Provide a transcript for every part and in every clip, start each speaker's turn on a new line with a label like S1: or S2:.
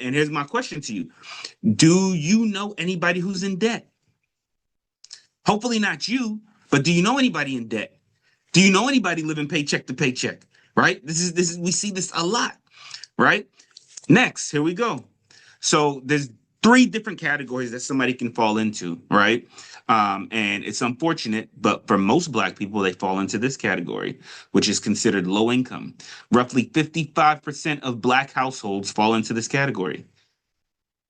S1: And here's my question to you. Do you know anybody who's in debt? Hopefully not you, but do you know anybody in debt? Do you know anybody living paycheck to paycheck? Right? This is we see this a lot, right? Next, here we go. So there's three different categories that somebody can fall into, right? And it's unfortunate, but for most Black people, they fall into this category, which is considered low income. Roughly 55% of Black households fall into this category.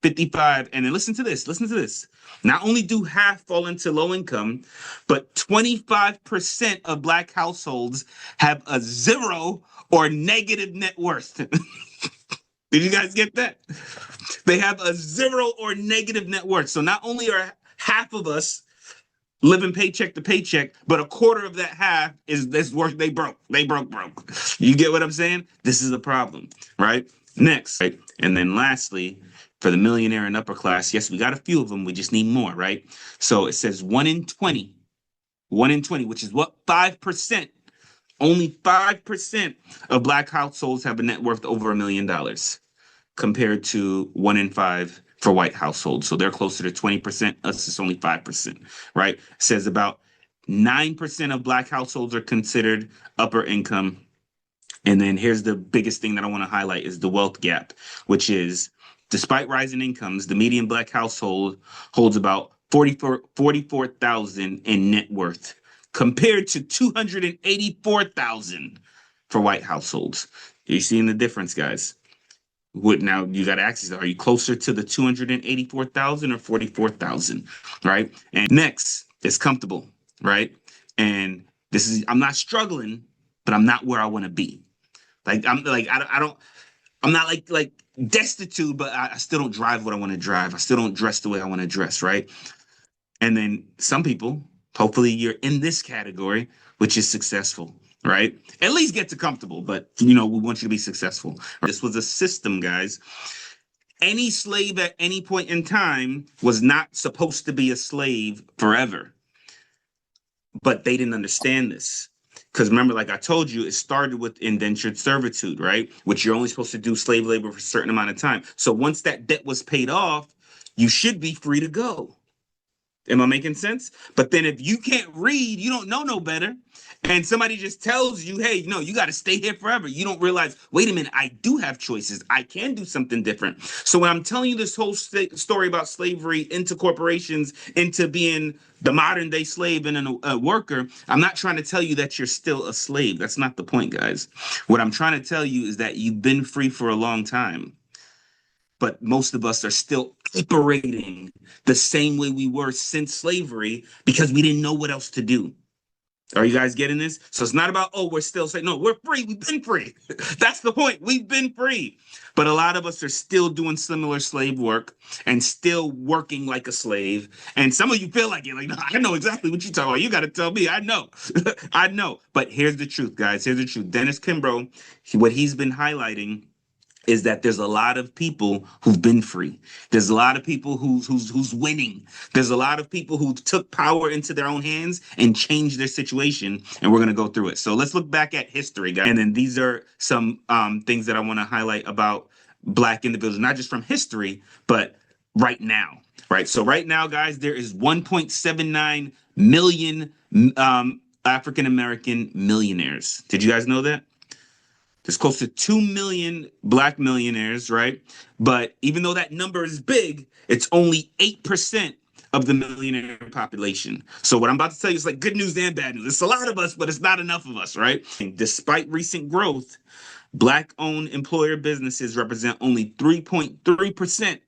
S1: 55, and then listen to this. Not only do half fall into low income, but 25% of Black households have a zero or negative net worth. Did you guys get that? They have a zero or negative net worth. So not only are half of us living paycheck to paycheck, but a quarter of that half is this work they broke. They broke. You get what I'm saying? This is a problem, right? Next, right? And then lastly, for the millionaire and upper class, yes, we got a few of them. We just need more, right? So it says 1 in 20, which is what? 5%. Only 5% of Black households have a net worth over $1 million compared to 1 in 5 for white households. So they're closer to 20%. Us, it's only 5%, right? It says about 9% of Black households are considered upper income. And then here's the biggest thing that I want to highlight is the wealth gap, which is despite rising incomes, the median Black household holds about 44,000 in net worth compared to 284,000 for white households. You're seeing the difference, guys. What now you got to ask yourself, are you closer to the 284,000 or 44,000, right? And next is comfortable, right? And this is, I'm not struggling, but I'm not where I want to be. Like I'm not like destitute, but I still don't drive what I want to drive. I still don't dress the way I want to dress, right? And then some people, hopefully you're in this category, which is successful, right? At least get to comfortable, but we want you to be successful. This was a system, guys. Any slave at any point in time was not supposed to be a slave forever, but they didn't understand this. Because remember, like I told you, it started with indentured servitude, right? Which you're only supposed to do slave labor for a certain amount of time. So once that debt was paid off, you should be free to go. Am I making sense? But then if you can't read, you don't know no better, and somebody just tells you, hey, no, you got to stay here forever. You don't realize, wait a minute, I do have choices. I can do something different. So when I'm telling you this whole story about slavery into corporations, into being the modern day slave and a worker, I'm not trying to tell you that you're still a slave. That's not the point, guys. What I'm trying to tell you is that you've been free for a long time, but most of us are still operating the same way we were since slavery because we didn't know what else to do. Are you guys getting this? So it's not about, oh, we're still saying, no, we're free. We've been free. That's the point. We've been free. But a lot of us are still doing similar slave work and still working like a slave. And some of you feel like it. Like, no, I know exactly what you're talking about. You got to tell me. I know. I know. But here's the truth, guys. Here's the truth. Dennis Kimbrough, what he's been highlighting is that there's a lot of people who've been free. There's a lot of people who's winning. There's a lot of people who took power into their own hands and changed their situation. And we're going to go through it. So let's look back at history, guys. And then these are some things that I want to highlight about Black individuals, not just from history, but right now. Right. So right now, guys, there is 1.79 million African American millionaires. Did you guys know that? There's close to 2 million Black millionaires, right? But even though that number is big, it's only 8% of the millionaire population. So what I'm about to tell you is like good news and bad news. It's a lot of us, but it's not enough of us, right? And despite recent growth, Black-owned employer businesses represent only 3.3%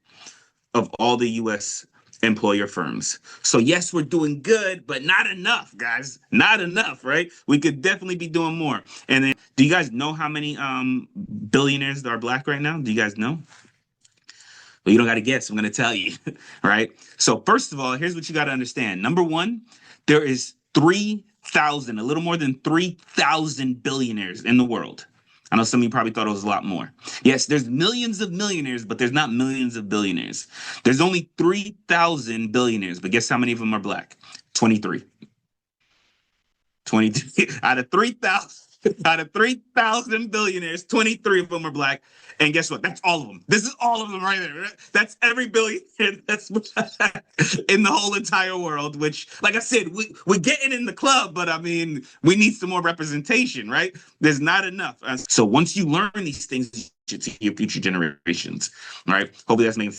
S1: of all the U.S. employer firms. So yes, we're doing good, but not enough, guys. Not enough, right? We could definitely be doing more. And then, do you guys know how many billionaires are Black right now? Do you guys know? Well, you don't got to guess. I'm going to tell you, right? So first of all, here's what you got to understand. Number one, there is 3,000, a little more than 3,000 billionaires in the world. I know some of you probably thought it was a lot more. Yes, there's millions of millionaires, but there's not millions of billionaires. There's only 3,000 billionaires, but guess how many of them are Black? 23. 23 out of 3,000. Out of 3,000 billionaires, 23 of them are black. And guess what? That's all of them. This is all of them right there. That's every billionaire that's in the whole entire world, which, like I said, we're getting in the club, but I mean, we need some more representation, right? There's not enough. So once you learn these things, you should see your future generations, right? Hopefully that's making